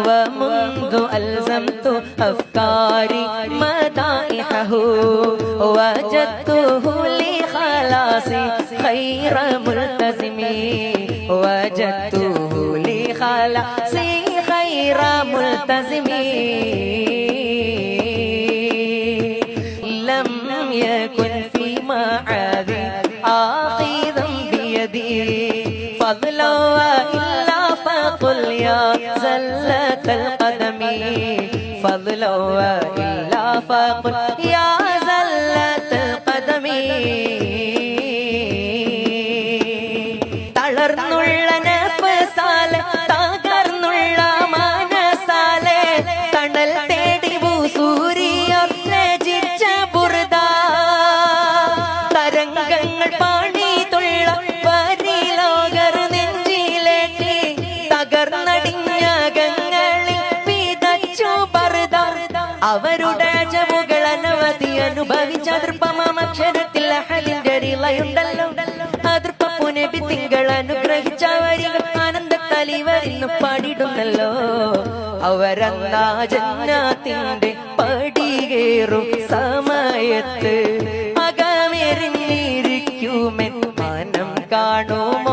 ومنذ ألزمت أفكاري مدائحه وجدته لخلاصي خير ملتزم وجدته لخلاصي خير ملتزم لم يكن في معاذي آخذا بيدي فضلا وإلا فقل يا زلة القدم فضلا وإلا فقل يا زلة القدم തളർന്നുള്ള നഫ്സാലെ തകർന്നുള്ള മനസാലെ തണൽ തേടി സൂര്യൻ രചിച്ച ബുർദ തരംഗങ്ങൾ പാണിതുള്ള പരിലോകർ നെഞ്ചിലേറ്റി തകർന്നടിഞ്ഞകങ്ങളിൽ വിതച്ചു ബർദ അവരുടെ ജമുകൾ അനവധി അനുഭവിച്ച അതൃപ്പമാമക്ഷരത്തിൽ അഹലിന്റെ റിളയുണ്ടല്ലോ അതൃപ്പുനബി തിങ്കൾ അനുഗ്രഹിച്ച വരികൾ ആനന്ദ തലിവരിന്ന് പാടിടുന്നല്ലോ അവരന്നാ ജന്നാത്തിന്റെ പടികേറും സമയത്ത് അകമെറിഞ്ഞിരിക്കുമെൻ മനം കാണും